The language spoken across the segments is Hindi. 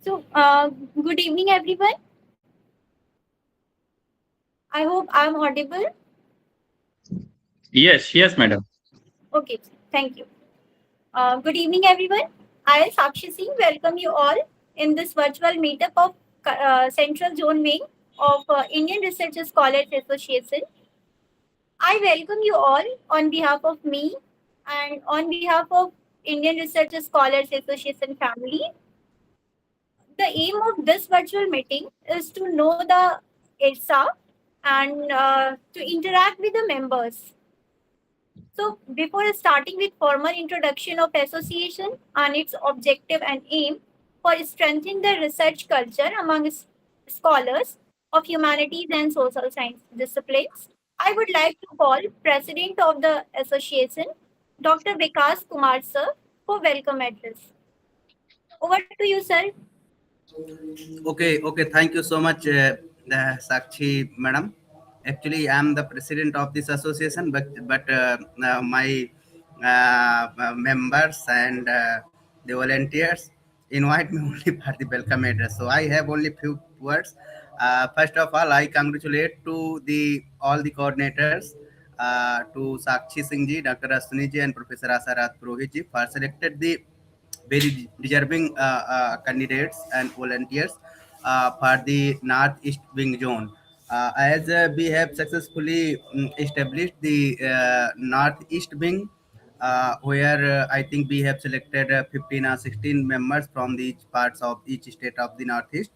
So, good evening, everyone. I hope I'm audible. Yes, madam. Okay, thank you. Good evening, everyone. I, Sakshi Singh, welcome you all in this virtual meetup of Central Zone Wing of Indian Research Scholars Association. I welcome you all on behalf of me and on behalf of Indian Research Scholars Association family. The aim of this virtual meeting is to know the IRSA and to interact with the members. So, before starting with formal introduction of association and its objective and aim for strengthening the research culture among scholars of humanities and social science disciplines, I would like to call President of the association, Dr. Vikas Kumar sir, for welcome address. Over to you, sir. Okay. Thank you so much, Sakshi, madam. Actually, I'm the president of this association, but my members and the volunteers invite me only for the welcome address. So I have only few words. First of all, I congratulate to the all the coordinators, to Sakshi Singh ji, Dr. Aswini ji, and Professor Asarat Purohit ji for selected the very deserving candidates and volunteers for the Northeast Wing Zone. As we have successfully established the Northeast Wing, where I think we have selected 15 or 16 members from each parts of each state of the Northeast.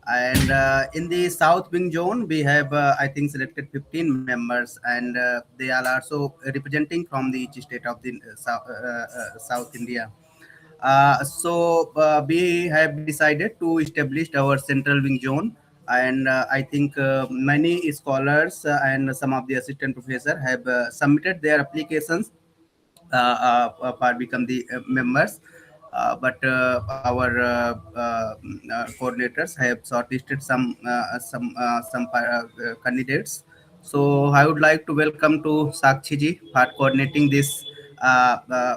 And in the South Wing Zone, we have, I think, selected 15 members, and they are also representing from the each state of the South India. So we have decided to establish our central wing zone, and I think many scholars and some of the assistant professor have submitted their applications for become the members. But our coordinators have shortlisted some candidates. So I would like to welcome to Sakshi ji for coordinating this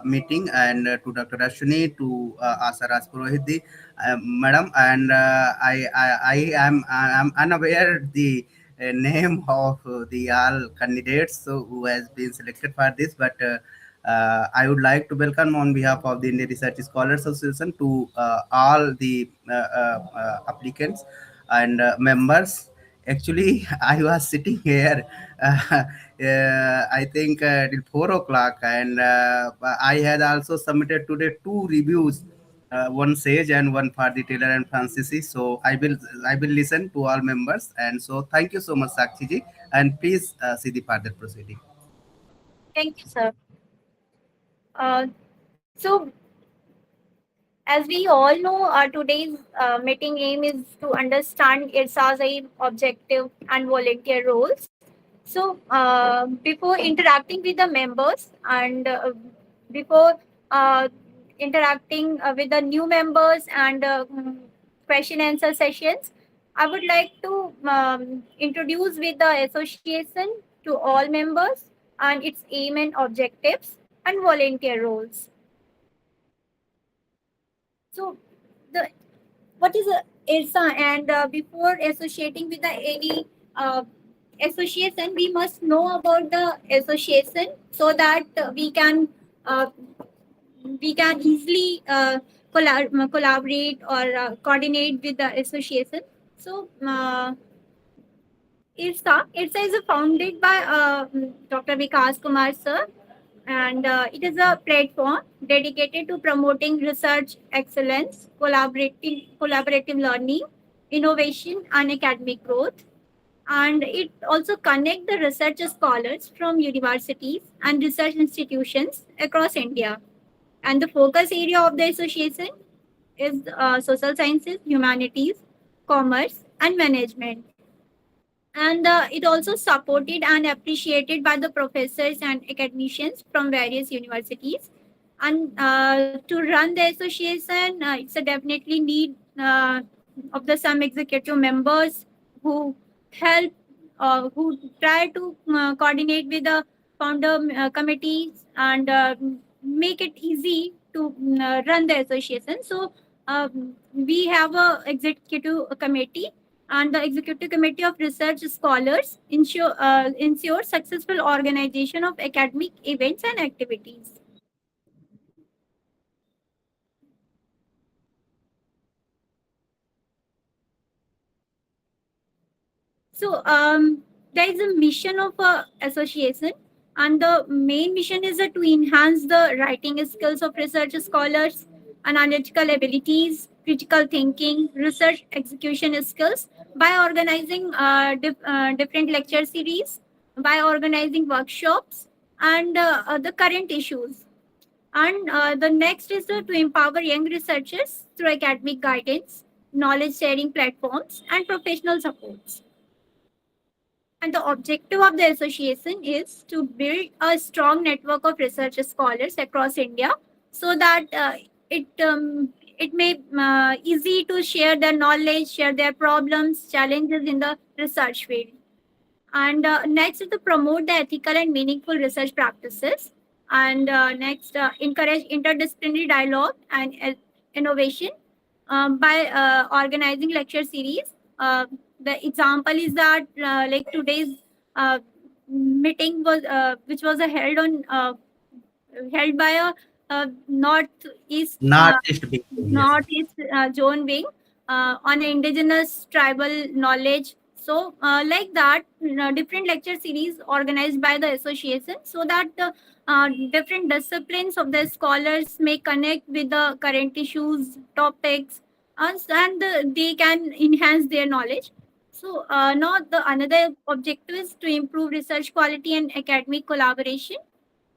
meeting, and to Dr. Ashwini, to Asa Raj Purohit ji, madam, and I am unaware the name of the all candidates who has been selected for this, but I would like to welcome on behalf of the Indian Research Scholars Association to all the applicants and members. Actually, I was sitting here, I think till 4 o'clock, and I had also submitted today two reviews, one Sage and one for the Taylor and Francis. So I will listen to all members, and so thank you so much, Sakshi ji, and please see the further proceeding. Thank you, sir. So, as we all know, today's meeting aim is to understand IRSA's aim, objective, and volunteer roles. So, before interacting with the members and before uh, interacting with the new members and question answer sessions, I would like to introduce with the association to all members and its aim and objectives and volunteer roles. So, the what is a IRSA? And before associating with the any uh, association, we must know about the association so that uh, we can easily collaborate or coordinate with the association. So, IRSA is founded by Dr. Vikas Kumar sir, and it is a platform dedicated to promoting research excellence, collaborative learning, innovation, and academic growth. And it also connects the research scholars from universities and research institutions across India. And the focus area of the association is social sciences, humanities, commerce, and management. And it also supported and appreciated by the professors and academicians from various universities. And to run the association, it's a definitely need of the some executive members who help, who try to coordinate with the founder committees and make it easy to run the association. So We have a executive committee, and the executive committee of research scholars ensure successful organization of academic events and activities. So there is a mission of a association, and the main mission is to enhance the writing skills of research scholars, analytical abilities, critical thinking, research execution skills by organizing different lecture series, by organizing workshops, and the current issues. And the next is to empower young researchers through academic guidance, knowledge sharing platforms, and professional supports. And the objective of the association is to build a strong network of research scholars across India so that it may easy to share their knowledge, share their problems, challenges in the research field. And next is to promote the ethical and meaningful research practices. And next, encourage interdisciplinary dialogue and innovation by organizing lecture series. The example is that like today's meeting was which was held by a Northeast Big Thing, yes. northeast zone wing on indigenous tribal knowledge. So like that, different lecture series organized by the association so that the different disciplines of the scholars may connect with the current issues, topics, and they can enhance their knowledge. So now the another objective is to improve research quality and academic collaboration,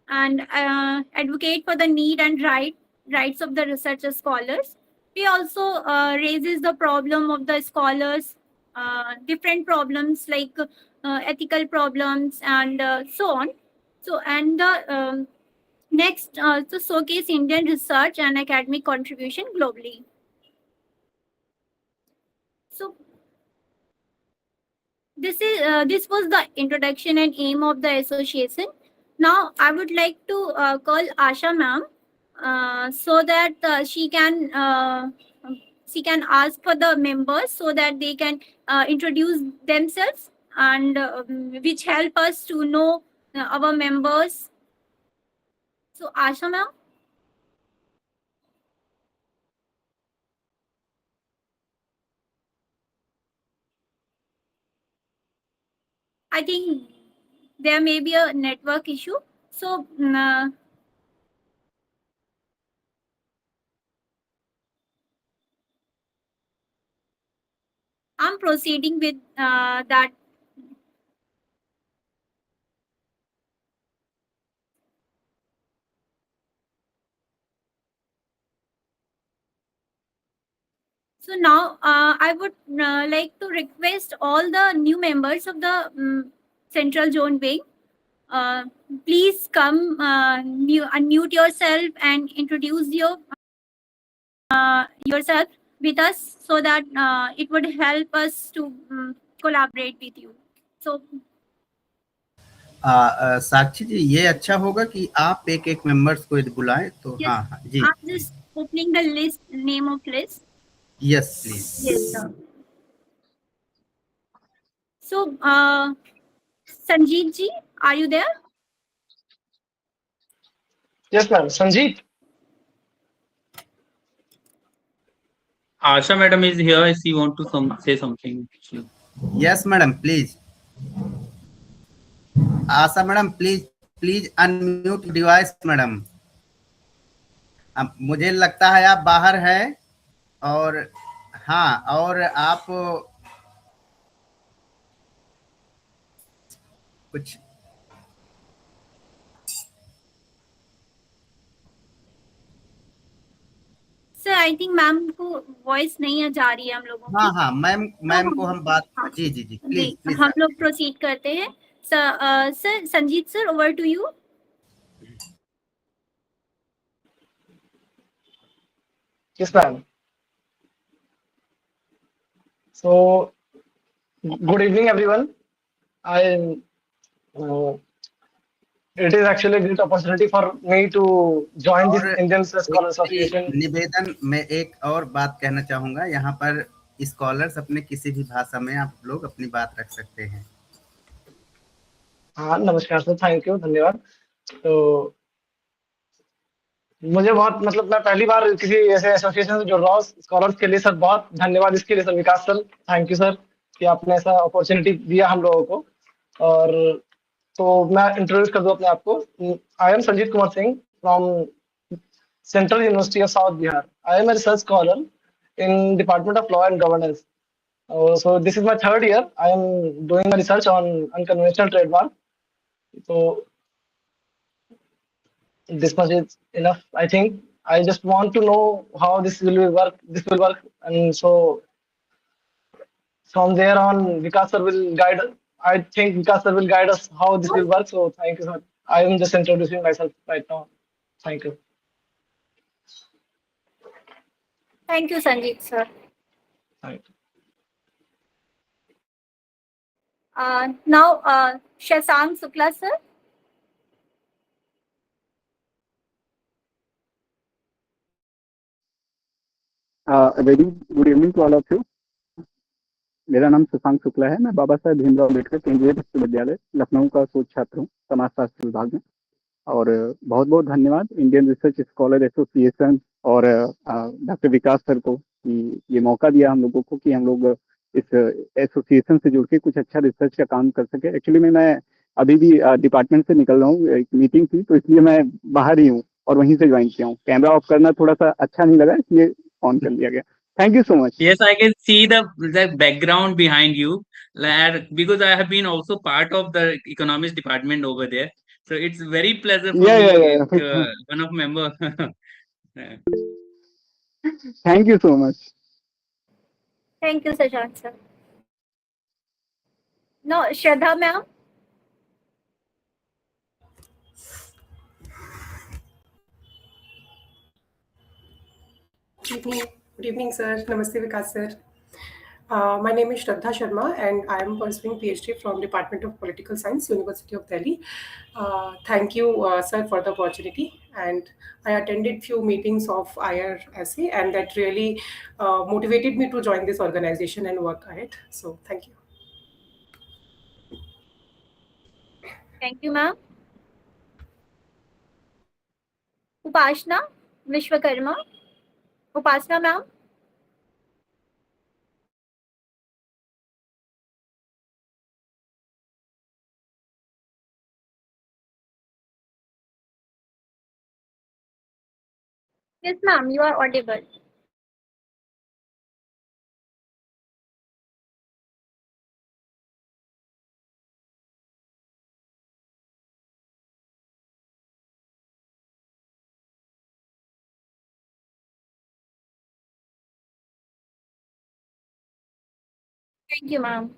and advocate for the need and rights of the researcher scholars. We also raises the problem of the scholars, different problems like ethical problems and so on. So and the next to showcase Indian research and academic contribution globally. So this was the introduction and aim of the association. Now I would like to call Asha ma'am so that she can ask for the members so that they can introduce themselves, and which help us to know our members. So Asha ma'am. I think there may be a network issue. So I'm proceeding with that. So now I would like to request all the new members of the Central Zone Wing. Please come, unmute yourself and introduce yourself with us so that it would help us to collaborate with you. So साक्षी जी, ये अच्छा होगा कि आप एक एक मेंबर्स को यदि बुलाएं तो। yes, हाँ जी, I'm just opening the list, name of list. Yes please. Yes, sir. So Sanjeev ji, are you there? Yes, ma'am. Sanjeev. Asha madam is here. She want to say something. Yes madam please. Asha madam please please unmute device madam. मुझे लगता है आप बाहर हैं, और हाँ, और आप कुछ सर आई थिंक मैम को वॉइस नहीं जा रही है हम लोगों की। हाँ हाँ मैम को हम बात। जी जी जी प्लीज प्लीज हम लोग प्रोसीड करते हैं। Sir Sanjeet sir, over to you. Yes, ma'am. So, good evening, everyone. I it is actually a great opportunity for me to join this और Indian Scholar एक Association. निवेदन, मैं एक और बात कहना चाहूंगा, यहाँ पर स्कॉलर्स अपने किसी भी भाषा में आप लोग अपनी बात रख सकते हैं। हाँ, नमस्कार सर, थैंक यू, धन्यवाद। तो मुझे बहुत मतलब मैं पहली बार किसी ऐसे एसोसिएशन से जुड़ रहा हूँ स्कॉलर्स के लिए। सर बहुत धन्यवाद इसके लिए sir, Vikas sir, thank you sir कि आपने ऐसा अपॉर्चुनिटी दिया हम लोगों को। और तो मैं इंट्रोड्यूस कर दूं अपने आप को। I am Sanjeet Kumar Singh from Central University of South Bihar. I am a research scholar in Department of Law and Governance. So this is my third year. I am doing my research on unconventional trademark. So this much is enough, I think. I just want to know how this will work. And so from there on, Vikas sir will guide. I think Vikas sir will guide us how this will work. So thank you, sir. I am just introducing myself right now. Thank you. Thank you, Sanjeev sir. Thank you. Now, Shashank Shukla sir. Very good evening to all of you. मेरा नाम शशांक शुक्ला है। मैं बाबा साहेब भीमराव अम्बेडकर केंद्रीय विश्वविद्यालय लखनऊ का शोध छात्र हूँ, समाजशास्त्र विभाग में। और बहुत बहुत धन्यवाद इंडियन रिसर्च स्कॉलर एसोसिएशन और डॉक्टर विकास सर को कि ये मौका दिया हम लोगों को कि हम लोग इस एसोसिएशन से जुड़ के कुछ अच्छा रिसर्च का काम कर सके। एक्चुअली में मैं अभी भी डिपार्टमेंट से निकल रहा हूँ, एक मीटिंग थी तो इसलिए मैं बाहर ही हूँ और वहीं से ज्वाइन किया हूँ। कैमरा ऑफ करना थोड़ा सा अच्छा नहीं लगा, इसलिए ऑन कर लिया गया। Thank you so much. Yes, I can see the background behind you, because I have been also part of the economics department over there. So it's very pleasure for Yeah, me, yeah, yeah. one of member. Thank you so much. Thank you, Shashank sir. No, Shraddha ma'am. Good evening, sir. Namaste, Vikas sir. My name is Shraddha Sharma, and I am pursuing PhD from Department of Political Science, University of Delhi. Thank you, sir, for the opportunity. And I attended few meetings of IRSA, and that really motivated me to join this organization and work ahead. So, thank you. Thank you, ma'am. Upasna Vishwakarma. Upasna ma'am. Yes, ma'am, you are audible. Thank you, ma'am.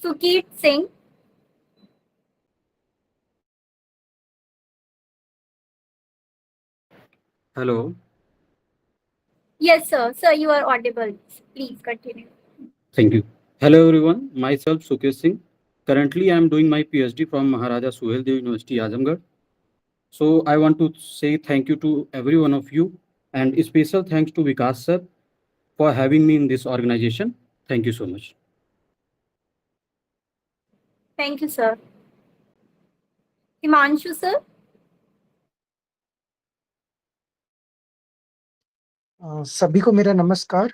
Sukeet Singh. Hello. Yes, sir. Sir, you are audible. Please continue. Thank you. Hello, everyone. Myself, Sukesh Singh. Currently, I am doing my PhD from Maharaja Suheldev University, Azamgarh. So, I want to say thank you to every one of you, and a special thanks to Vikas sir for having me in this organization. Thank you so much. Thank you, sir. Himanshu, sir. सभी को मेरा नमस्कार।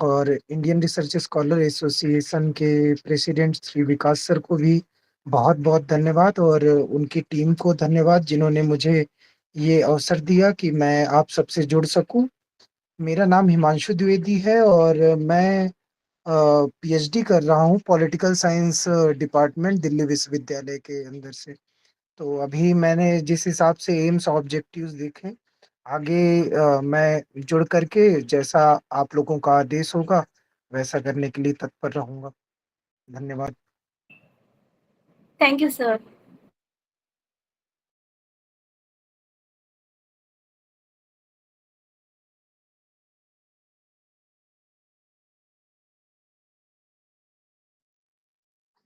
और इंडियन रिसर्च स्कॉलर एसोसिएशन के प्रेसिडेंट श्री विकास सर को भी बहुत बहुत धन्यवाद, और उनकी टीम को धन्यवाद जिन्होंने मुझे ये अवसर दिया कि मैं आप सबसे जुड़ सकूं। मेरा नाम हिमांशु द्विवेदी है और मैं पीएचडी कर रहा हूं पॉलिटिकल साइंस डिपार्टमेंट दिल्ली विश्वविद्यालय के अंदर से। तो अभी मैंने जिस हिसाब से एम्स ऑब्जेक्टिव्स देखे, आगे मैं जुड़ करके जैसा आप लोगों का आदेश होगा वैसा करने के लिए तत्पर रहूंगा। धन्यवाद। Thank you, sir.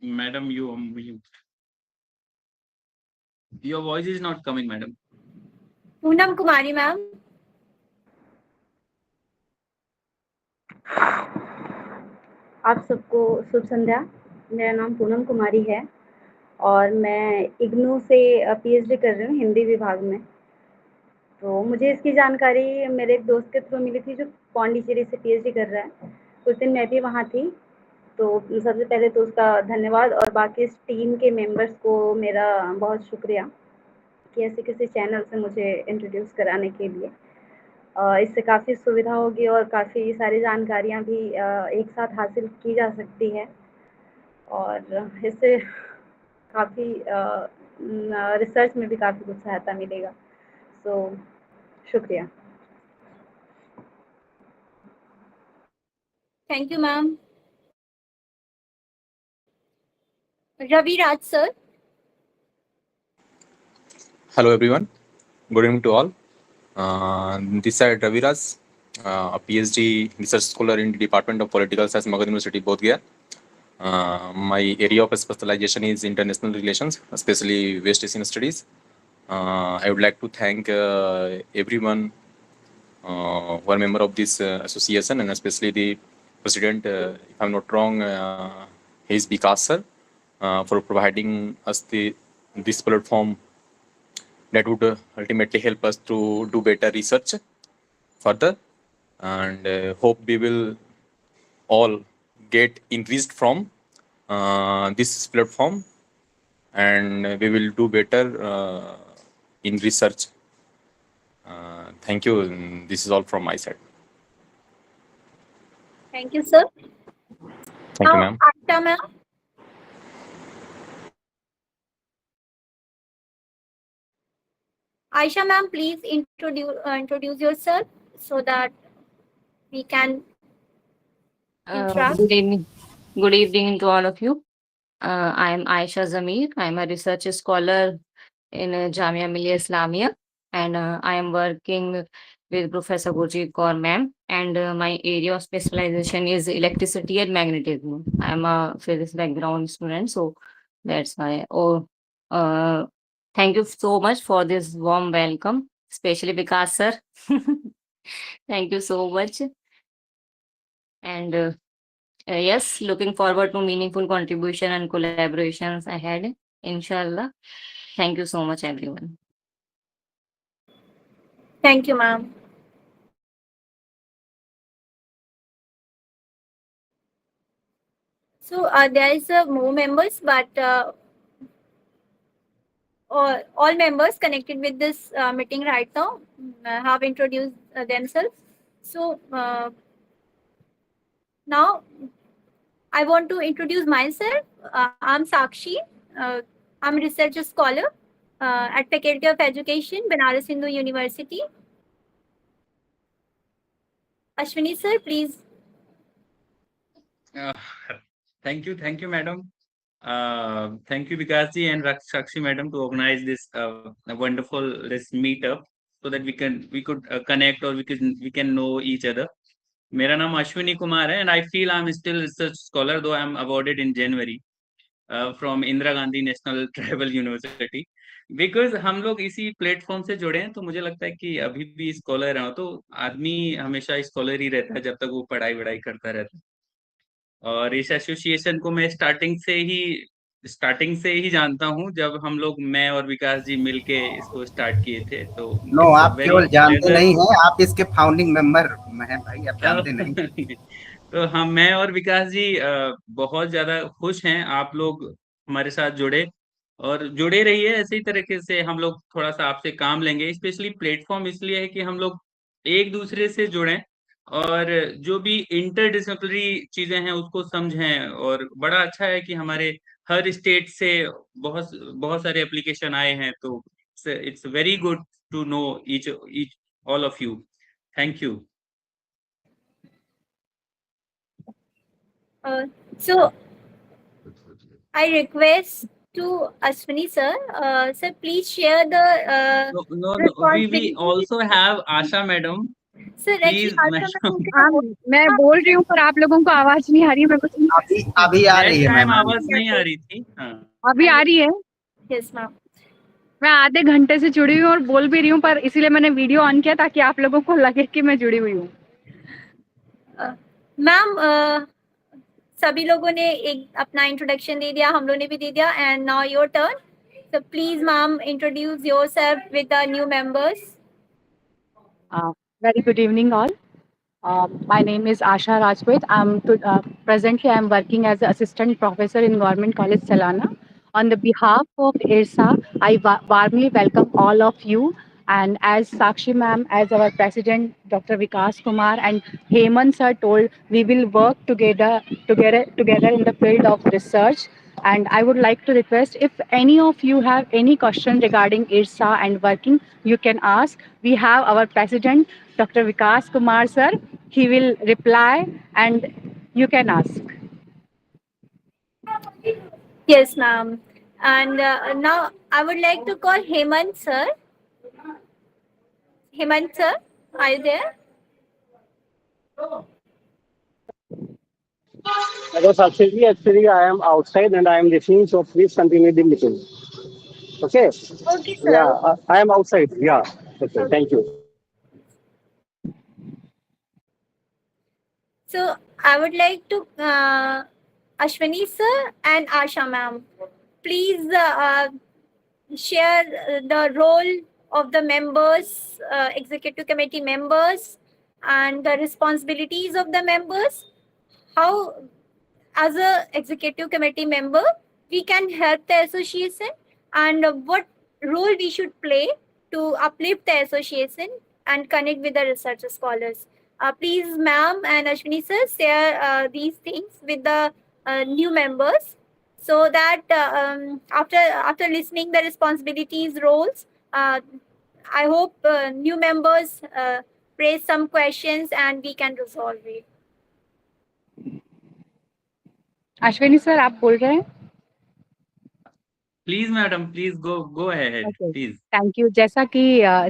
Madam, your voice is not coming, madam. Poonam Kumari, ma'am. आप सबको शुभ संध्या। मेरा नाम पूनम कुमारी है और मैं इग्नू से पीएचडी कर रही हूँ हिंदी विभाग में। तो मुझे इसकी जानकारी मेरे एक दोस्त के थ्रू मिली थी जो पौंडीचेरी से पीएचडी कर रहा है। उस दिन मैं भी वहाँ थी। तो सबसे पहले तो उसका धन्यवाद और बाकी इस टीम के मेंबर्स को मेरा बहुत शुक्रिया कि ऐसे किसी चैनल से मुझे इंट्रोड्यूस कराने के लिए। इससे काफ़ी सुविधा होगी और काफ़ी सारी जानकारियाँ भी एक साथ हासिल की जा सकती है और इससे काफ़ी रिसर्च में भी काफ़ी कुछ सहायता मिलेगा। सो शुक्रिया। Thank you, ma'am. Ravi Raj, sir. Hello everyone, good evening to all. This side Ravi Raj, a PhD research scholar in the Department of Political Science, Magadha University, Bodh Gaya. My area of specialization is international relations, especially West Asian studies. I would like to thank everyone who are member of this association, and especially the president, if I'm not wrong, he is Vikas sir, for providing us this platform that would ultimately help us to do better research further, and hope we will all get increased from this platform, and we will do better in research. Thank you. And this is all from my side. Thank you, sir. Thank you, ma'am. Aisha, ma'am. Aisha, ma'am, please introduce yourself so that we can interact. Good evening to all of you. I am Aisha Zamir. I am a research scholar in Jamia Millia Islamia, and I am working with Professor Gurjeet Kaur ma'am, and my area of specialization is electricity and magnetism. I am a physics background student, so that's why. Thank you so much for this warm welcome, especially Vikas sir. Thank you so much. And yes, looking forward to meaningful contribution and collaborations ahead, inshallah. Thank you so much, everyone. Thank you, ma'am. So there is more members, but all members connected with this meeting right now have introduced themselves. So now I want to introduce myself. I'm Sakshi. I'm a research scholar at Faculty of Education, Banaras Hindu University. Ashwini sir, please. Thank you, madam. Thank you, Vikasji and Sakshi madam, to organize this wonderful this meetup so that we could connect, or we can know each other. मेरा नाम अश्विनी कुमार है, and I feel I'm still research scholar, though I'm awarded in January from Indira Gandhi National Tribal University. Because हम लोग इसी प्लेटफॉर्म से जुड़े हैं, तो मुझे लगता है कि अभी भी स्कॉलर हैं, तो आदमी हमेशा स्कॉलर ही रहता है जब तक वो पढ़ाई करता रहता है। और इस एसोसिएशन को मैं स्टार्टिंग से ही जानता हूँ, जब हम लोग, मैं और विकास जी मिलके इसको स्टार्ट किए थे। तो नो, आप केवल जानते नहीं हैं, आप इसके फाउंडिंग मेंबर हैं भाई, आप जानते नहीं। तो मैं और विकास जी बहुत ज्यादा खुश हैं आप लोग हमारे साथ जुड़े, और जुड़े रहिए ऐसे ही तरीके से। हम लोग थोड़ा सा आपसे काम लेंगे। स्पेशली प्लेटफॉर्म इसलिए है कि हम लोग एक दूसरे से जुड़ें और जो भी इंटरडिसिप्लिनरी चीजें हैं उसको समझें। और बड़ा अच्छा है कि हमारे हर स्टेट से बहुत सारे एप्लीकेशन आए हैं, तो it's very good to know each all of you. Thank you. So I request to Ashwini sir, sir, please share the No, we also have Asha madam. Sir, actually, Please, Asha madam. ma'am, मैं बोल रही हूँ पर आप लोगों को आवाज नहीं आ रही है, मैं कुछ नहीं। अभी आ That रही है time मैम। आवाज नहीं आ रही थी। हाँ। अभी आ रही है। yes, ma'am. मैं आधे घंटे से जुड़ी हुई हूँ और बोल भी रही हूँ, पर इसीलिए मैंने वीडियो ऑन किया ताकि आप लोगों को लगे कि मैं जुड़ी हुई हूँ। मैम, सभी लोगों ने एक अपना इंट्रोडक्शन दे दिया, हम लोगों ने भी दे दिया, and now your turn. So please, ma'am, introduce yourself with the new members. Very good evening, all. My name is Asha Rajput. Presently I'm working as an assistant professor in Government College Salana. On the behalf of IRSA, I warmly welcome all of you. And as Sakshi ma'am, as our president, Dr. Vikas Kumar and Hemant sir told, we will work together in the field of research. And I would like to request, if any of you have any question regarding IRSA and working, you can ask. We have our president, Dr. Vikas Kumar sir. He will reply and you can ask. Yes, ma'am. And now I would like to call Hemant sir. Hemant sir, are you there? Hello, Sakshi. Actually, I am outside and I am listening, so please continue the meeting. Okay? Okay, sir. Yeah, I am outside. Yeah. Okay, thank you. So I would like to Ashwini sir and Asha ma'am, please share the role of the members, executive committee members, and the responsibilities of the members. How, as a executive committee member, we can help the association, and what role we should play to uplift the association and connect with the research scholars. Please, ma'am and Ashwini sir, share these things with the new members, so that after listening the responsibilities, roles, I hope new members raise some questions and we can resolve it. Ashwini sir, आप बोल रहे हैं? Please, madam, please go ahead. Okay. Please. Thank you. जैसा कि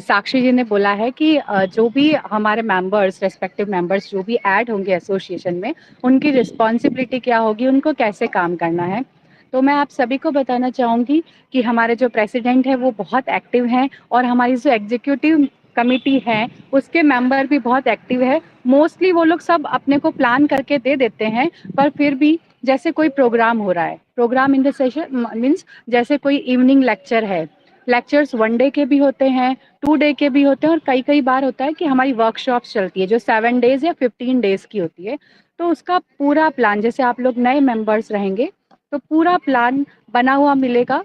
साक्षी जी ने बोला है कि जो भी हमारे मेंबर्स, रेस्पेक्टिव मेंबर्स जो भी ऐड होंगे एसोसिएशन में, उनकी रिस्पॉन्सिबिलिटी क्या होगी, उनको कैसे काम करना है। तो मैं आप सभी को बताना चाहूँगी कि हमारे जो प्रेसिडेंट हैं वो बहुत एक्टिव हैं और हमारी जो एग्जीक्यूटिव कमिटी है उसके मेंबर भी बहुत एक्टिव है। मोस्टली वो लोग सब अपने को प्लान करके दे देते हैं, पर फिर भी जैसे कोई प्रोग्राम हो रहा है, program in the session means जैसे कोई इवनिंग लेक्चर है, लेक्चर्स 1 डे के भी होते हैं, 2 डे के भी होते हैं, और कई बार होता है कि हमारी वर्कशॉप्स चलती है जो 7 डेज या 15 डेज की होती है। तो उसका पूरा प्लान, जैसे आप लोग नए मेंबर्स रहेंगे तो पूरा प्लान बना हुआ मिलेगा,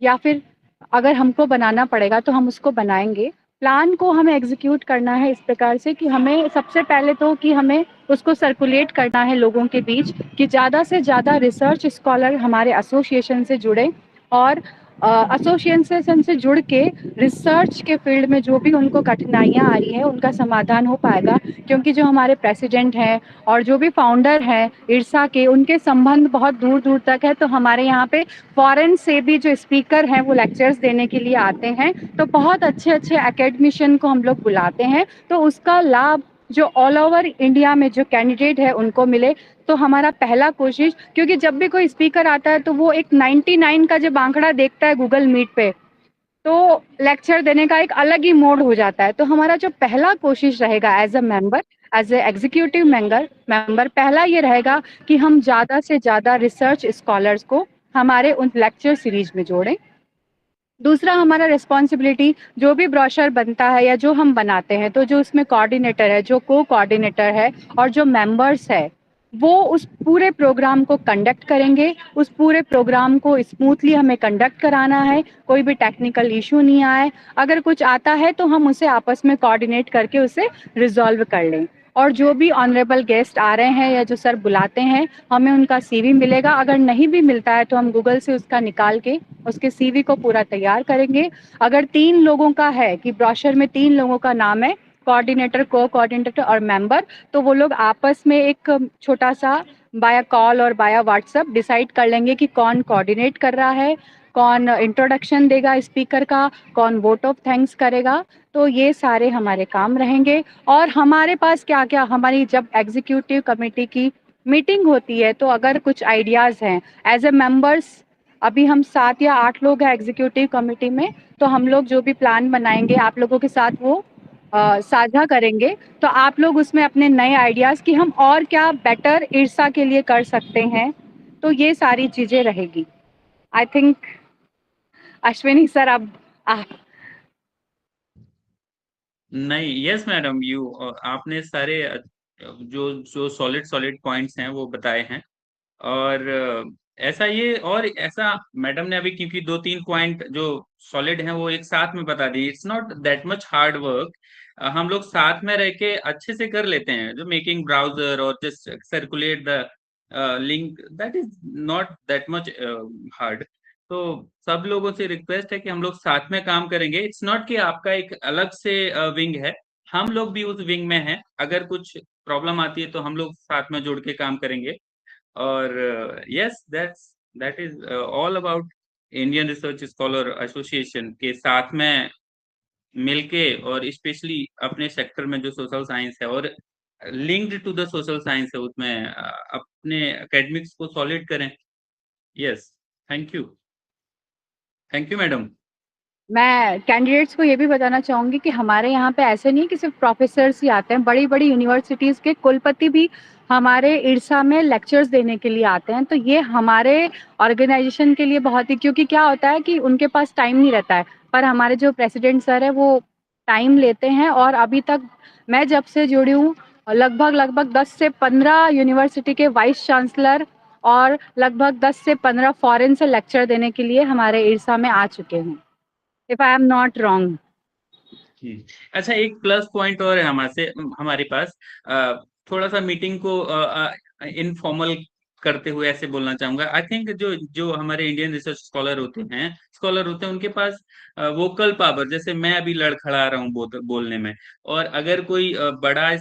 या फिर अगर हमको बनाना पड़ेगा तो हम उसको बनाएंगे। प्लान को हमें एग्जीक्यूट करना है इस प्रकार से कि हमें सबसे पहले तो कि हमें उसको सर्कुलेट करना है लोगों के बीच कि ज़्यादा से ज़्यादा रिसर्च स्कॉलर हमारे एसोसिएशन से जुड़े, और एसोसिएशन से जुड़ के रिसर्च के फील्ड में जो भी उनको कठिनाइयाँ आ रही हैं उनका समाधान हो पाएगा। क्योंकि जो हमारे प्रेसिडेंट हैं और जो भी फाउंडर हैं इरसा के, उनके संबंध बहुत दूर दूर तक है। तो हमारे यहाँ पे फॉरेन से भी जो स्पीकर हैं वो लेक्चर्स देने के लिए आते हैं, तो बहुत अच्छे अच्छे एकेडमिशियन को हम लोग बुलाते हैं, तो उसका लाभ जो ऑल ओवर इंडिया में जो कैंडिडेट है उनको मिले। तो हमारा पहला कोशिश, क्योंकि जब भी कोई स्पीकर आता है तो वो एक 99 का जब आंकड़ा देखता है गूगल मीट पे, तो लेक्चर देने का एक अलग ही मोड हो जाता है। तो हमारा जो पहला कोशिश रहेगा as a member, as a executive member, पहला ये रहेगा कि हम ज़्यादा से ज़्यादा रिसर्च स्कॉलर्स को हमारे उन लेक्चर सीरीज में जोड़ें। दूसरा हमारा रिस्पॉन्सिबिलिटी, जो भी ब्रोशर बनता है या जो हम बनाते हैं, तो जो उसमें कोऑर्डिनेटर है, जो को कोऑर्डिनेटर है और जो मेंबर्स है, वो उस पूरे प्रोग्राम को कंडक्ट करेंगे। उस पूरे प्रोग्राम को स्मूथली हमें कंडक्ट कराना है, कोई भी टेक्निकल इशू नहीं आए। अगर कुछ आता है तो हम उसे आपस में कोऑर्डिनेट करके उसे रिजॉल्व कर लें। और जो भी ऑनरेबल गेस्ट आ रहे हैं या जो सर बुलाते हैं, हमें उनका सीवी मिलेगा। अगर नहीं भी मिलता है तो हम गूगल से उसका निकाल के उसके सीवी को पूरा तैयार करेंगे। अगर 3 लोगों का है कि ब्रोशर में 3 लोगों का नाम है, कोऑर्डिनेटर, को कोऑर्डिनेटर और मेंबर, तो वो लोग आपस में एक छोटा सा बाया कॉल और बाया व्हाट्सएप डिसाइड कर लेंगे कि कौन कोऑर्डिनेट कर रहा है, कौन इंट्रोडक्शन देगा स्पीकर का, कौन वोट ऑफ थैंक्स करेगा। तो ये सारे हमारे काम रहेंगे। और हमारे पास क्या-क्या, हमारी जब एग्जीक्यूटिव कमेटी की मीटिंग होती है तो अगर कुछ आइडियाज़ हैं एज ए मेंबर्स, अभी हम 7 या 8 लोग हैं एग्जीक्यूटिव कमेटी में, तो हम लोग जो भी प्लान बनाएंगे आप लोगों के साथ वो साझा करेंगे। तो आप लोग उसमें अपने नए आइडियाज़ कि हम और क्या बेटर इरसा के लिए कर सकते हैं, तो ये सारी चीज़ें रहेगी। आई थिंक अश्विनी सर अब आप नहीं, यस मैडम, यू आपने सारे जो जो सॉलिड पॉइंट्स हैं वो बताए हैं। और ऐसा ये और ऐसा मैडम ने अभी क्योंकि 2-3 पॉइंट जो सॉलिड हैं वो एक साथ में बता दी। It's not that much hard work, हम लोग साथ में रह के अच्छे से कर लेते हैं। जो मेकिंग ब्राउजर और just circulate the link, that is not that much hard. तो सब लोगों से रिक्वेस्ट है कि हम लोग साथ में काम करेंगे। इट्स नॉट कि आपका एक अलग से विंग है, हम लोग भी उस विंग में हैं। अगर कुछ प्रॉब्लम आती है तो हम लोग साथ में जुड़ के काम करेंगे। और yes, that is all about Indian research scholar association के साथ में मिलके, और स्पेशली अपने सेक्टर में जो सोशल साइंस है और linked to the social science है उसमें अपने एकेडमिक्स को सॉलिड करें। Yes, thank you madam. मैं कैंडिडेट्स को ये भी बताना चाहूँगी कि हमारे यहाँ पे ऐसे नहीं है कि सिर्फ प्रोफेसर्स ही आते हैं, बड़ी-बड़ी यूनिवर्सिटीज़ के कुलपति भी हमारे इरसा में लेक्चर्स देने के लिए आते हैं। तो ये हमारे ऑर्गेनाइजेशन के लिए बहुत ही, क्योंकि क्या होता है कि उनके पास टाइम नहीं रहता है, पर हमारे जो प्रेसिडेंट सर हैं वो टाइम लेते हैं। और अभी तक मैं जब से जुड़ी हूँ लगभग 10 से 15 यूनिवर्सिटी के वाइस चांसलर और लगभग 10 से 15 फॉरेन से लेक्चर देने के लिए हमारे इरसा में आ चुके हैं। If I am not wrong. अच्छा, एक प्लस पॉइंट और है हमारे पास। थोड़ा सा मीटिंग को इनफॉर्मल करते हुए ऐसे बोलना चाहूंगा। आई थिंक जो जो हमारे इंडियन रिसर्च स्कॉलर होते हैं उनके पास वोकल पावर, जैसे मैं अभी लड़खड़ा रहा हूँ बोलने में, और अगर कोई बड़ा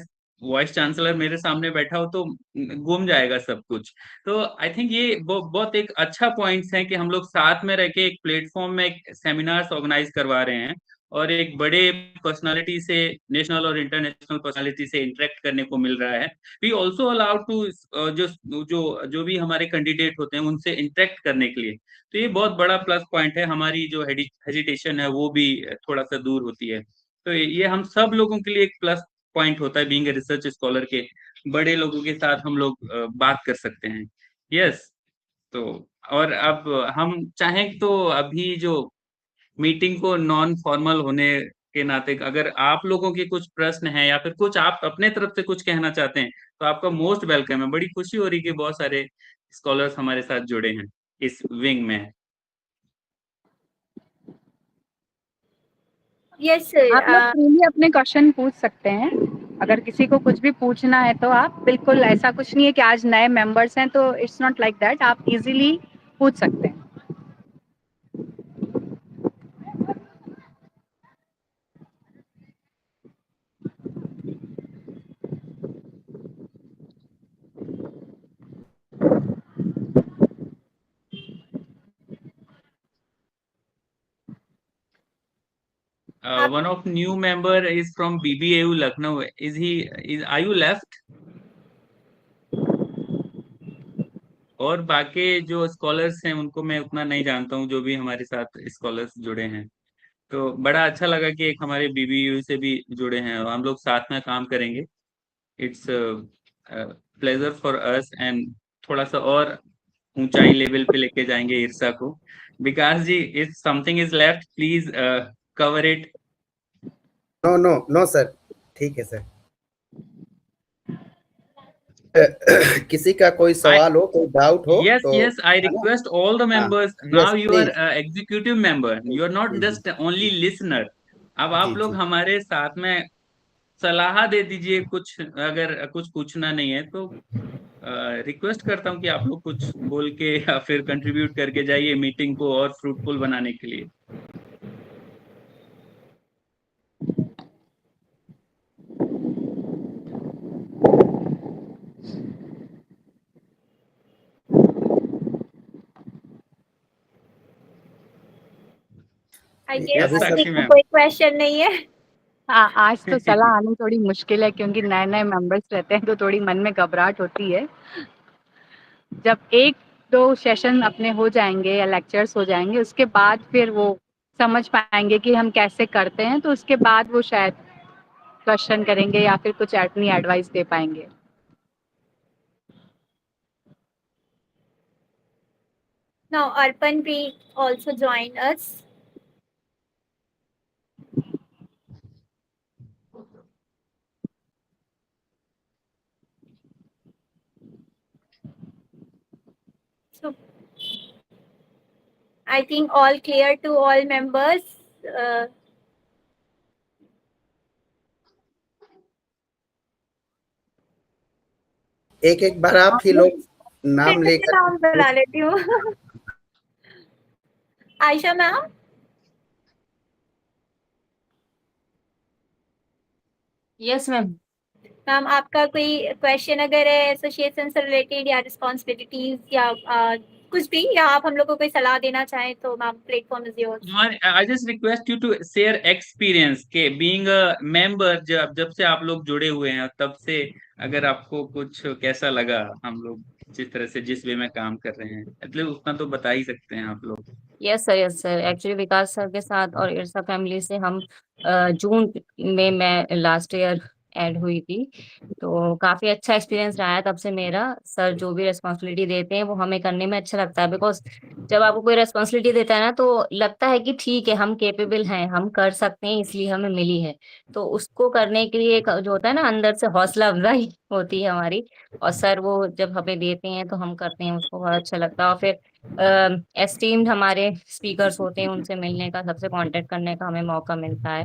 वाइस चांसलर मेरे सामने बैठा हो तो गुम जाएगा सब कुछ। तो आई थिंक ये बहुत एक अच्छा पॉइंट्स है कि हम लोग साथ में रह के एक प्लेटफॉर्म में एक सेमिनार्स ऑर्गेनाइज करवा रहे हैं, और एक बड़े पर्सनालिटी से, नेशनल और इंटरनेशनल पर्सनालिटी से इंटरेक्ट करने को मिल रहा है। वी ऑल्सो अलाउड टू जो जो जो भी हमारे कैंडिडेट होते हैं उनसे इंटरेक्ट करने के लिए। तो ये बहुत बड़ा प्लस पॉइंट है, हमारी जो हेजिटेशन है वो भी थोड़ा सा दूर होती है। तो ये हम सब लोगों के लिए एक प्लस पॉइंट होता है। बीइंग ए रिसर्च स्कॉलर के बड़े लोगों के साथ हम लोग बात कर सकते हैं। यस, तो और अब हम चाहें तो अभी जो मीटिंग को नॉन फॉर्मल होने के नाते, अगर आप लोगों के कुछ प्रश्न हैं या फिर कुछ आप अपने तरफ से कुछ कहना चाहते हैं तो आपका मोस्ट वेलकम है। बड़ी खुशी हो रही कि बहुत सारे स्कॉलर्स हमारे साथ जुड़े हैं इस विंग में। Yes sir. आप लोग फ्रीली अपने क्वेश्चन पूछ सकते हैं। अगर किसी को कुछ भी पूछना है तो आप बिल्कुल, ऐसा कुछ नहीं है कि आज नए मेंबर्स हैं तो इट्स नॉट लाइक दैट, आप इजीली पूछ सकते हैं। One of new member is from BBAU Lucknow. Are you left? और बाकी जो स्कॉलर्स हैं उनको मैं उतना नहीं जानता हूँ, जो भी हमारे साथ स्कॉलर्स जुड़े हैं। तो बड़ा अच्छा लगा कि एक हमारे बीबीयू से भी जुड़े हैं और हम लोग साथ में काम करेंगे। It's pleasure for us, and थोड़ा सा और ऊंचाई लेवल पे लेके जाएंगे इरसा को। Vikas ji, if something is left please cover it. No sir, ठीक है सर। किसी का कोई सवाल हो, कोई डाउट हो yes तो yes I request all the members, now yes, you are please. executive member, you are not just only listener। अब आप लोग हमारे साथ में सलाह दे दीजिए, कुछ अगर कुछ पूछना नहीं है तो रिक्वेस्ट करता हूँ कि आप लोग कुछ बोल के या फिर कंट्रीब्यूट करके जाइए मीटिंग को और फ्रूटफुल बनाने के लिए। आई अभी गेस सर किसी साक्षी को मैम। कोई क्वेश्चन नहीं है। आज तो सलाह आनी थोड़ी मुश्किल है क्योंकि नए मेंबर्स रहते हैं तो थोड़ी मन में घबराहट होती है। जब 1-2 सेशन अपने हो जाएंगे या लेक्चर्स हो जाएंगे उसके बाद फिर वो समझ पाएंगे कि हम कैसे करते हैं, तो उसके बाद वो शायद क्वेश्चन करेंगे या फिर कुछ अपनी एडवाइस दे पाएंगे। Now Arpanpreet also joined us. So I think all clear to all members. एक बार आप ही लोग नाम फिर से लेकर नाम बुला लेती हूँ। Ayesha ma'am, yes ma'am. Ma'am आपका कोई क्वेश्चन अगर है एसोसिएशन से रिलेटेड या रिस्पॉन्सिबिलिटीज या कुछ भी, या आप हम लोग को कोई सलाह देना चाहें तो ma'am platform is yours. I just request you to share experience के being a member, जब से आप लोग जुड़े हुए हैं तब से अगर आपको कुछ कैसा लगा हम लोग जिस तरह से जिस वे में काम कर रहे हैं, मतलब उतना तो बता ही सकते हैं आप लोग। यस सर एक्चुअली विकास सर के साथ और इरसा फैमिली से हम जून में मैं लास्ट ईयर ऐड हुई थी, तो काफी अच्छा एक्सपीरियंस रहा है तब से मेरा। सर जो भी रिस्पॉन्सिबिलिटी देते हैं वो हमें करने में अच्छा लगता है, बिकॉज जब आपको कोई रिस्पॉन्सिबिलिटी देता है ना तो लगता है कि ठीक है हम केपेबल हैं, हम कर सकते हैं, इसलिए हमें मिली है। तो उसको करने के लिए एक जो होता है ना अंदर से हौसला अफजाई होती है हमारी, और सर वो जब हमें देते हैं तो हम करते हैं, उसको बहुत अच्छा लगता है। और फिर एस्टीम्ड हमारे स्पीकर्स होते हैं, उनसे मिलने का, सबसे कांटेक्ट करने का हमें मौका मिलता है।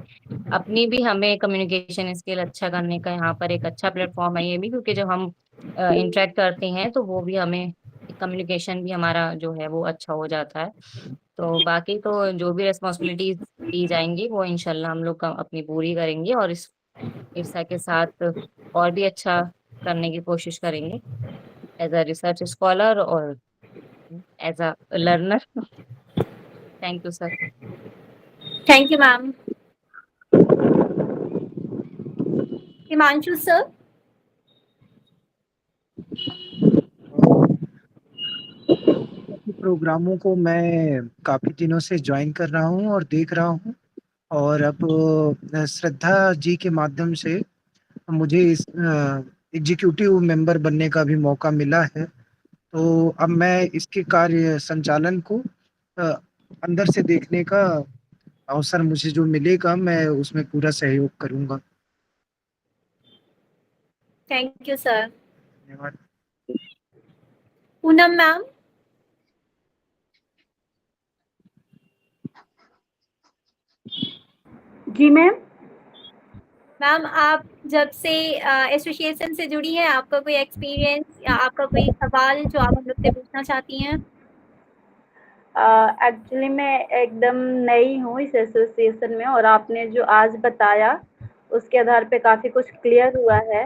अपनी भी हमें कम्युनिकेशन स्किल अच्छा करने का यहाँ पर एक अच्छा प्लेटफॉर्म है ये भी, क्योंकि जब हम इंटरेक्ट करते हैं तो वो भी हमें कम्युनिकेशन भी हमारा जो है वो अच्छा हो जाता है। तो बाकी तो जो भी रिस्पॉन्सिबिलिटीज दी जाएंगी वो इंशाल्लाह हम लोग अपनी पूरी करेंगे, और इस इर्सा के साथ और भी अच्छा करने की कोशिश करेंगे एज अ रिसर्च स्कॉलर और as a learner. Thank you sir. Thank you ma'am. Himanshu sir, प्रोग्रामों को मैं काफी दिनों से ज्वाइन कर रहा हूँ और देख रहा हूँ, और अब श्रद्धा जी के माध्यम से मुझे इस एग्जीक्यूटिव मेंबर बनने का भी मौका मिला है। तो अब मैं इसके कार्य संचालन को अ, अंदर से देखने का अवसर मुझे जो मिलेगा मैं उसमें पूरा सहयोग करूंगा। Thank you sir. धन्यवाद। पूनम मैम, जी मैम। मैम आप जब से एसोसिएशन से जुड़ी हैं, आपका कोई एक्सपीरियंस या आपका कोई सवाल जो आप हम लोग से पूछना चाहती हैं? एक्चुअली मैं एकदम नई हूँ इस एसोसिएशन में, और आपने जो आज बताया उसके आधार पे काफ़ी कुछ क्लियर हुआ है।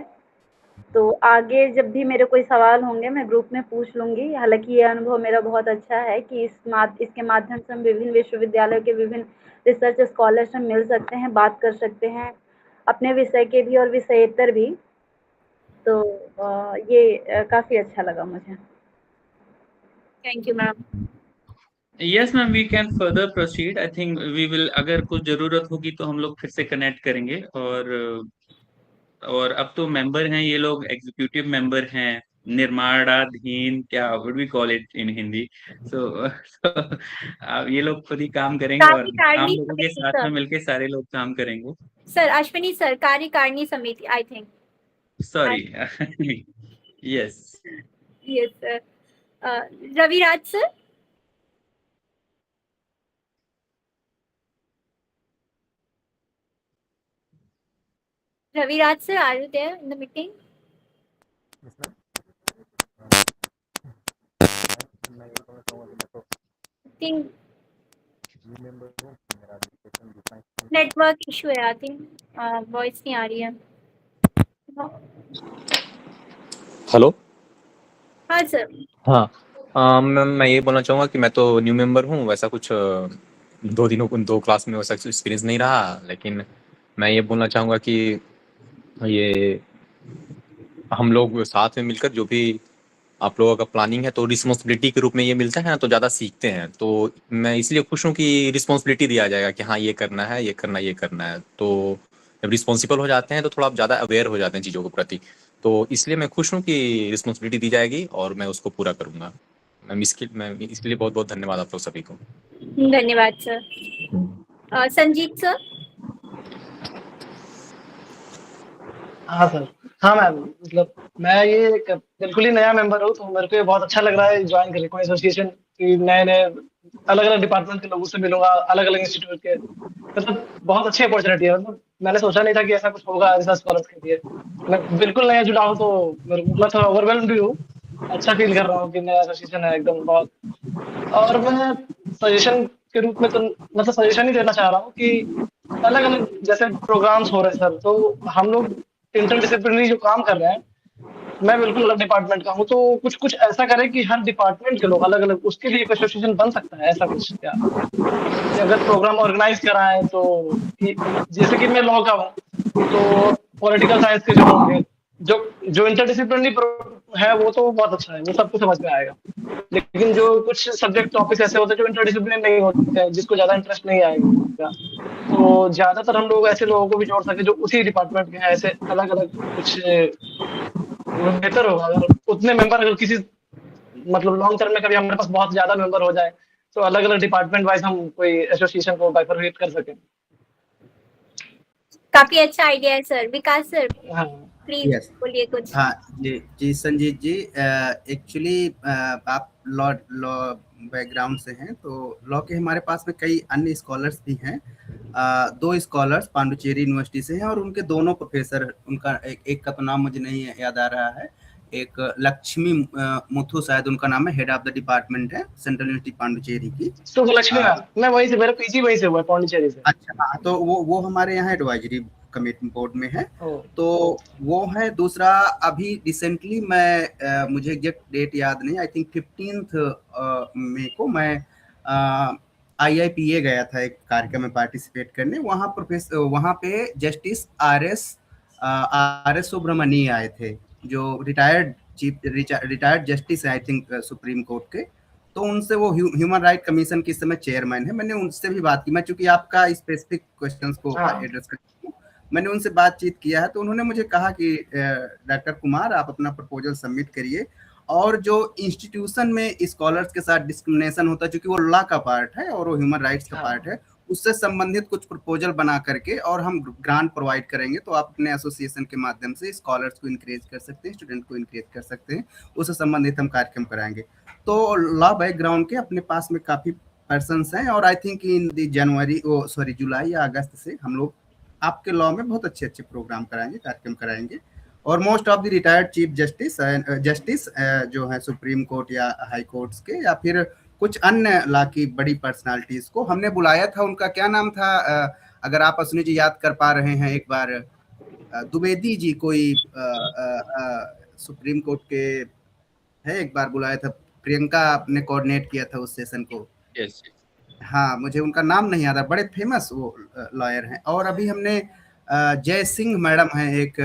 तो आगे जब भी मेरे कोई सवाल होंगे मैं ग्रुप में पूछ लूँगी। हालाँकि ये अनुभव मेरा बहुत अच्छा है कि इसके माध्यम से हम विभिन्न विश्वविद्यालयों के विभिन्न रिसर्च स्कॉलर से मिल सकते हैं, बात कर सकते हैं, अपने विषय के भी और विषयेतर भी। तो ये काफ़ी अच्छा लगा मुझे। Thank you ma'am. Yes ma'am, we can further proceed. I think we will, अगर कुछ जरूरत होगी तो हम लोग फिर से कनेक्ट करेंगे। और अब तो मेंबर हैं ये लोग, एग्जीक्यूटिव मेंबर हैं, निर्माणाधीन, क्या would we call it in Hindi. So ये लोग खुद ही काम करेंगे और हम कार्यकारिणी लोगों के समिति साथ में सर। मिलके सारे लोग काम करेंगे। सर अश्विनी सर, कार्यकारिणी समिति I think. Sorry. Yes. Yes sir. Raviraj sir, Raviraj sir, are you there in the meeting? think network issue है, आई थिंक वॉइस नहीं आ रही है। हेलो। हाँ सर। हाँ, मैं ये बोलना चाहूँगा कि मैं तो न्यू मेंबर हूँ, वैसा कुछ दो क्लास में वैसा एक्सपीरियंस नहीं रहा, लेकिन मैं ये बोलना चाहूँगा कि ये हम लोग साथ में मिलकर जो भी आप लोगों का प्लानिंग है तो रिस्पॉन्सिबिलिटी के रूप में ये मिलता है ना, तो ज़्यादा सीखते हैं। तो मैं इसलिए खुश हूँ कि रिस्पॉन्सिबिलिटी दिया जाएगा कि हाँ ये करना है, ये करना है, ये करना है। तो जब रिस्पॉन्सिबल हो जाते हैं तो थोड़ा आप ज़्यादा अवेयर हो जाते हैं चीज़ों के प्रति। तो इसलिए मैं खुश हूँ कि रिस्पॉन्सिबिलिटी दी जाएगी और मैं उसको पूरा करूँगा। मैं इसके लिए बहुत बहुत धन्यवाद आप लोग सभी को। धन्यवाद सर। संजीत सर। हाँ सर। हाँ मैम, मतलब मैं ये बिल्कुल ही नया मेंबर हूँ, तो मेरे को ये बहुत अच्छा लग रहा है ज्वाइन करके कोई एसोसिएशन की। नए नए अलग अलग डिपार्टमेंट के लोगों से मिलूंगा, अलग अलग इंस्टीट्यूट के। मतलब बहुत अच्छी अपॉर्चुनिटी है। मतलब मैंने सोचा नहीं था कि ऐसा कुछ होगा रिसर्च स्कॉलर्स के लिए। मैं बिल्कुल नया जुड़ा हूँ, तो मैं थोड़ा ओवरवेल्म्ड भी हूँ। अच्छा फील कर रहा हूँ कि नया एसोसिएशन है एकदम बहुत। और मैं सजेशन के रूप में तो मतलब सजेशन ही देना चाह रहा हूँ कि अलग अलग जैसे प्रोग्राम्स हो रहे हैं सर, तो हम लोग इंटरडिसिप्लिनरी जो काम कर रहे हैं, मैं बिल्कुल अलग डिपार्टमेंट का हूँ, तो कुछ कुछ ऐसा करें कि हर डिपार्टमेंट के लोग अलग अलग, उसके लिए एक एसोसिएशन बन सकता है ऐसा कुछ क्या, कि अगर प्रोग्राम ऑर्गेनाइज कराएं तो जैसे कि मैं लॉ का हूँ, तो पॉलिटिकल साइंस के जो होंगे, जो जो इंटरडिसिप्लिनरी है वो तो बहुत अच्छा है, वो सबको समझ में आएगा। लेकिन जो कुछ सब्जेक्ट टॉपिक्स ऐसे होते हैं जो इंटरडिसिप्लिनरी नहीं होते हैं, जिसको ज्यादा इंटरेस्ट नहीं आएगा, तो ज्यादातर हम लोग ऐसे लोगों को भी जोड़ सके जो उसी डिपार्टमेंट के हैं। ऐसे अलग अलग कुछ बेहतर होगा अगर उतने मेंबर, अगर किसी मतलब लॉन्ग टर्म में कभी हमारे पास बहुत ज्यादा मेंबर हो जाए, तो अलग अलग डिपार्टमेंट वाइज हम कोई एसोसिएशन को बाइफरकेट कर सकें। काफी अच्छा आइडिया है सर। विकास सर हाँ प्लीज यस। बोलिए कुछ। हाँ जी संजीत जी, एक्चुअली आप लॉ लॉ बैकग्राउंड से हैं, तो लॉ के हमारे पास में कई अन्य स्कॉलर्स भी हैं। दो स्कॉलर्स पांडुचेरी यूनिवर्सिटी से हैं और उनके दोनों प्रोफेसर, उनका एक का तो नाम मुझे नहीं याद आ रहा है, एक लक्ष्मी मुथु शायद उनका नाम है, हेड ऑफ द डिपार्टमेंट है सेंट्रल यूनिवर्सिटी पांडुचेरी की। तो लक्ष्मी मैम, मैं वहीं से, मेरा पीजी वहीं से हुआ है, पांडिचेरी से। अच्छा हाँ, तो वो हमारे यहाँ एडवाइजरी कमेटी बोर्ड में है, तो वो है। दूसरा अभी रिसेंटली मैं मुझे एग्जैक्ट डेट याद नहीं, आई थिंक 15 मई को मैं IIPA गया था एक कार्यक्रम में पार्टिसिपेट करने। वहाँ पे जस्टिस RS सुब्रमणी आए थे, जो रिटायर्ड जस्टिस है आई थिंक सुप्रीम कोर्ट के। तो उनसे, वो ह्यूमन राइट कमीशन के समय चेयरमैन है, मैंने उनसे भी बात की। मैं चूंकि आपका स्पेसिफिक क्वेश्चंस को एड्रेस करती हूँ, मैंने उनसे बातचीत किया है, तो उन्होंने मुझे कहा कि डॉक्टर कुमार आप अपना प्रपोजल सबमिट करिए, और जो इंस्टीट्यूशन में स्कॉलर्स के साथ डिस्क्रिमिनेशन होता है, चूंकि वो लॉ का पार्ट है और वो ह्यूमन राइट्स का पार्ट है, उससे संबंधित कुछ प्रपोजल बना करके और हम ग्रांट प्रोवाइड करेंगे। तो आप अपने एसोसिएशन के माध्यम से स्कॉलर्स को इंकरेज कर सकते हैं, स्टूडेंट को इंकरेज कर सकते हैं, उससे संबंधित हम कार्यक्रम कराएंगे। तो लॉ बैकग्राउंड के अपने पास में काफी पर्सन्स हैं, और आई थिंक इन जुलाई या अगस्त से हम लोग आपके लॉ में बहुत अच्छे अच्छे प्रोग्राम कराएंगे, कार्यक्रम कराएंगे। और most of the retired chief justice जो है सुप्रीम कोर्ट या हाई कोर्ट्स के, या फिर कुछ अन्य लॉ की बड़ी पर्सनालिटीज को हमने बुलाया था। उनका क्या नाम था, अगर आप असुनी जी याद कर पा रहे हैं, एक बार द्विवेदी जी कोई सुप्रीम कोर्ट के है, एक बार बुलाया था, प्रियंका ने कोऑर्डिनेट किया था उस सेशन को। यस। हाँ, मुझे उनका नाम नहीं आता, बड़े फेमस वो लॉयर हैं। और अभी हमने जय सिंह मैडम हैं, एक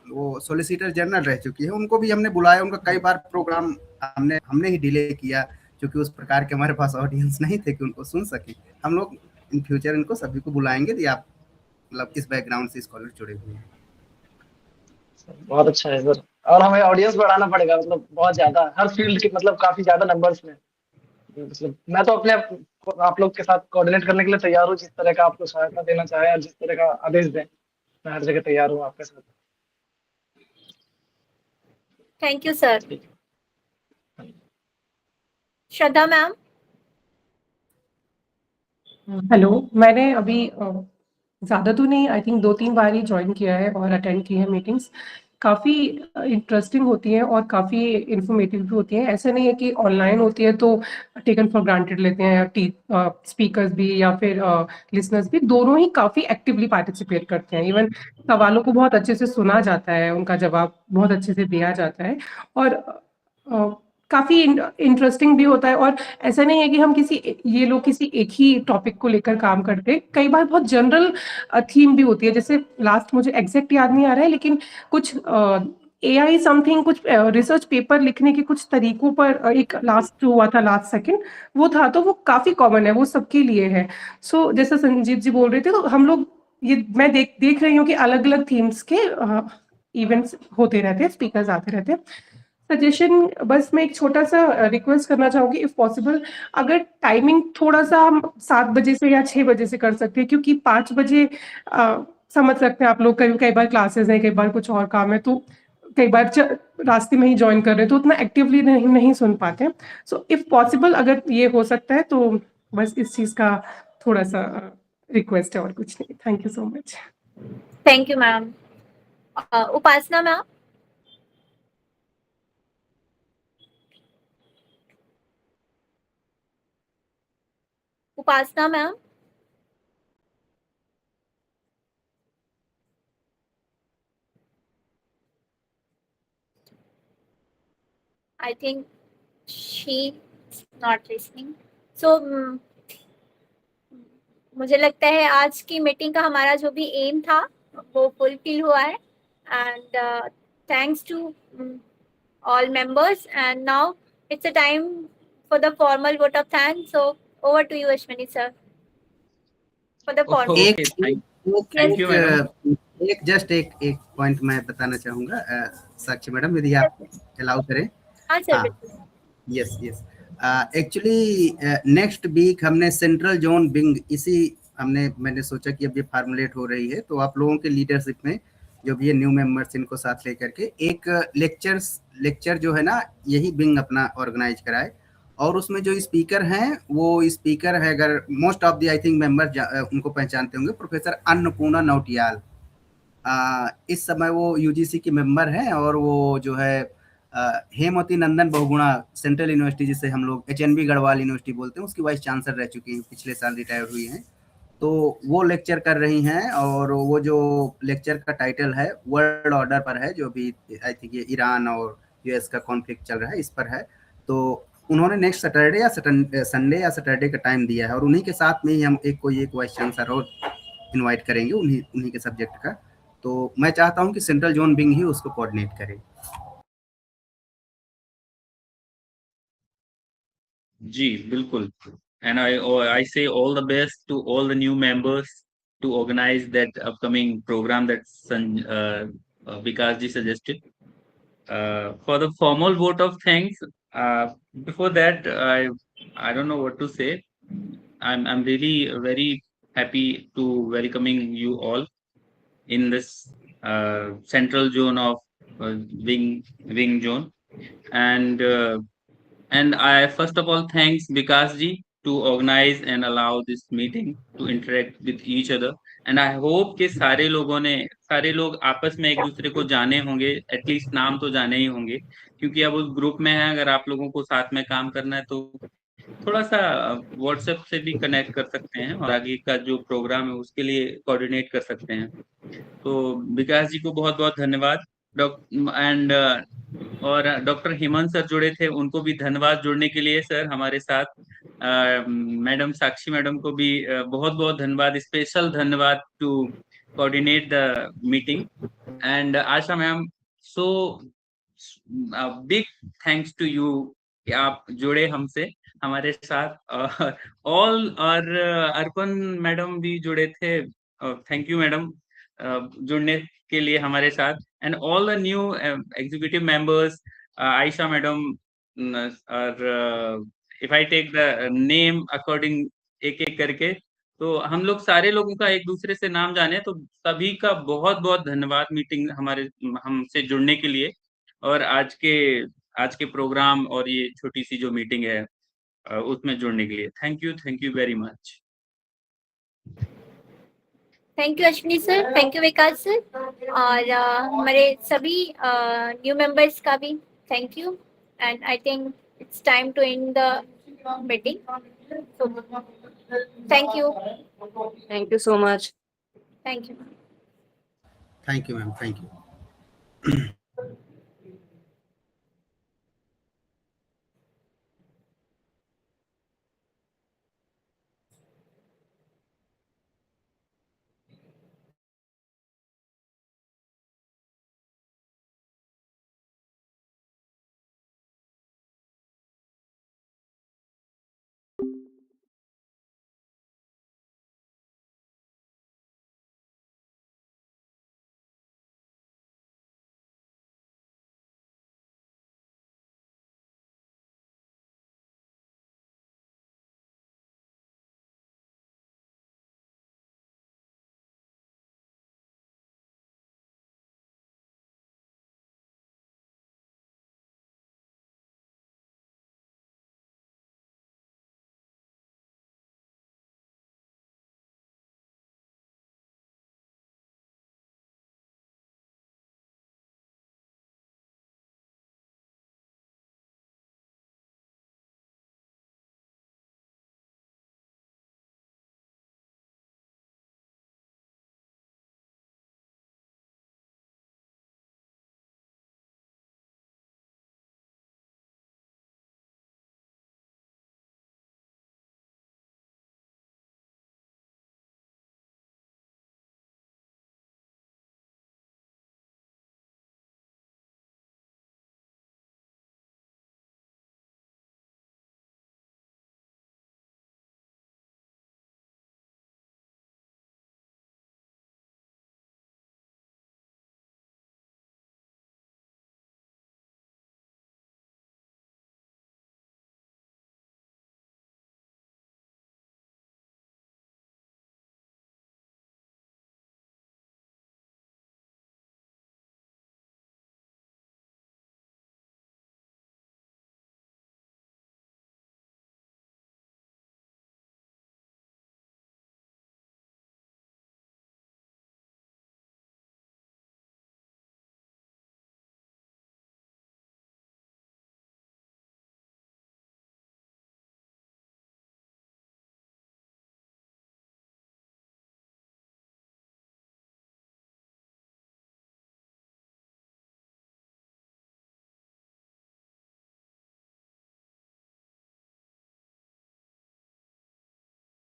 वो सॉलिसिटर जनरल रह चुकी है, उनको भी हमने बुलाया। उनका कई बार प्रोग्राम हमने ही डिले किया, क्योंकि उस प्रकार के हमारे पास ऑडियंस नहीं थे कि उनको सुन सके। हम लोग इन फ्यूचर इनको सभी को बुलाएंगे, यदि आप मतलब किस बैकग्राउंड से स्कॉलर जुड़े हुए हैं। बहुत अच्छा है सर, और हमें ऑडियंस बढ़ाना पड़ेगा, मतलब बहुत ज्यादा, हर फील्ड के मतलब काफी ज्यादा नंबर्स में। मतलब मैं तो अपने आप लोग के साथ कोऑर्डिनेट करने के लिए तैयार हूँ, जिस तरह का आपको सहायता देना चाहे और जिस तरह का आदेश दें, मैं हर जगह तैयार हूँ आपके साथ। Thank you sir. Shraddha ma'am. Hello, मैंने अभी ज़्यादा तो नहीं, I think 2-3 bar he join किया है और अटेंड की है मीटिंग्स। काफ़ी इंटरेस्टिंग होती हैं और काफ़ी इंफॉर्मेटिव भी होती हैं। ऐसा नहीं है कि ऑनलाइन होती है तो टेकन फॉर ग्रांटेड लेते हैं, या स्पीकर्स भी या फिर लिसनर्स भी, दोनों ही काफ़ी एक्टिवली पार्टिसिपेट करते हैं। इवन सवालों को बहुत अच्छे से सुना जाता है, उनका जवाब बहुत अच्छे से दिया जाता है, और काफ़ी इंटरेस्टिंग भी होता है। और ऐसा नहीं है कि हम ये लोग किसी एक ही टॉपिक को लेकर काम करते हैं, कई बार बहुत जनरल थीम भी होती है। जैसे लास्ट मुझे एग्जैक्ट याद नहीं आ रहा है, लेकिन कुछ AI समथिंग, कुछ रिसर्च पेपर लिखने के कुछ तरीकों पर एक लास्ट जो हुआ था लास्ट सेकंड वो था, तो वो काफ़ी कॉमन है, वो सबके लिए है। सो जैसे संजीव जी बोल रहे थे, तो हम लोग ये मैं देख रही हूँ कि अलग अलग थीम्स के इवेंट्स होते रहते हैं, स्पीकर्स आते रहते हैं। सजेशन बस मैं एक छोटा सा रिक्वेस्ट करना चाहूँगी, इफ पॉसिबल अगर टाइमिंग थोड़ा सा हम 7 बजे से या 6 बजे से कर सकते हैं, क्योंकि 5 बजे समझ सकते हैं आप लोग, कई बार क्लासेस हैं, कई बार कुछ और काम है, तो कई बार रास्ते में ही ज्वाइन कर रहे हैं, तो उतना एक्टिवली नहीं सुन पाते। सो इफ पॉसिबल अगर ये हो सकता है तो बस इस चीज़ का थोड़ा सा रिक्वेस्ट है, और कुछ नहीं। Thank you so much. Thank you ma'am. Upasana ma'am. Upasana ma'am. I think she's not listening. So मुझे लगता है आज की मीटिंग का हमारा जो भी एम था वो फुलफिल हुआ है, and thanks to all members, and now it's a time for the formal vote of thanks. So over to you, Ashwini sir, for the formal. Okay, thank you madam. एक पॉइंट मैं बताना चाहूंगा साक्षी मैडम, यदि आप अलाउ करें। हाँ सर, बिल्कुल। Yes yes, actually next week हमने सेंट्रल जोन विंग मैंने सोचा कि अब ये फार्मुलेट हो रही है, तो आप लोगों के लीडरशिप में जो भी ये न्यू मेंबर्स, इनको साथ लेकर के एक लेक्चर जो है ना, यही विंग अपना ऑर्गेनाइज कराए। और उसमें जो स्पीकर हैं वो स्पीकर है, अगर most of the I think member उनको पहचानते होंगे, प्रोफेसर अन्नपूर्णा नौटियाल। इस समय वो यूजीसी की मेंबर हैं, और वो जो है हेमवती नंदन बहुगुणा सेंट्रल यूनिवर्सिटी, जिसे हम लोग HNB गढ़वाल यूनिवर्सिटी बोलते हैं, उसकी वाइस चांसलर रह चुकी हैं, पिछले साल रिटायर हुई हैं। तो वो लेक्चर कर रही हैं, और वो जो लेक्चर का टाइटल है वर्ल्ड ऑर्डर पर है, जो भी आई थिंक ये ईरान और US का कॉन्फ्लिक्ट चल रहा है, इस पर है। तो उन्होंने नेक्स्ट सैटरडे या संडे या सैटरडे का टाइम दिया है, और उन्हीं के साथ में ही हम एक वाइस चांसलर और इन्वाइट करेंगे उन्हीं के सब्जेक्ट का। तो मैं चाहता हूं कि सेंट्रल जोन विंग ही उसको कोऑर्डिनेट करे। जी बिल्कुल, and I say all the best to all the new members to organize that upcoming program that Vikas ji suggested. For the formal vote of thanks, before that I don't know what to say. I'm really very happy to welcoming you all in this central zone of wing zone, and I first of all thanks Vikas ji to organize and allow this meeting to interact with each other, and I hope कि सारे लोग आपस में एक दूसरे को जाने होंगे, एटलीस्ट नाम तो जाने ही होंगे, क्योंकि अब उस ग्रुप में है। अगर आप लोगों को साथ में काम करना है तो थोड़ा सा व्हाट्सएप से भी कनेक्ट कर सकते हैं, और आगे का जो प्रोग्राम है उसके लिए कोऑर्डिनेट कर सकते हैं। तो विकास जी को बहुत बहुत धन्यवाद, एंड और डॉक्टर हेमंत सर जुड़े थे, उनको भी धन्यवाद जुड़ने के लिए सर हमारे साथ। मैडम साक्षी मैडम को भी बहुत बहुत धन्यवाद, स्पेशल धन्यवाद to coordinate the meeting, and Asha ma'am, so big thanks to you कि आप जुड़े हमसे हमारे साथ, ऑल और अर्पण मैडम भी जुड़े थे, थैंक यू मैडम जुड़ने के लिए हमारे साथ, and all the new executive members, Aisha madam, और if I take the name according एक एक करके, तो हम लोग सारे लोगों का एक दूसरे से नाम जाने, तो सभी का बहुत बहुत धन्यवाद मीटिंग हमसे जुड़ने के लिए, और आज के प्रोग्राम और ये छोटी सी जो मीटिंग है उसमें जुड़ने के लिए thank you very much. Thank you Ashwini sir, thank you Vikas sir, और हमारे सभी न्यू मेंबर्स का भी thank you, and I think it's time to end the meeting. Thank you so much. Thank you thank you ma'am, thank you.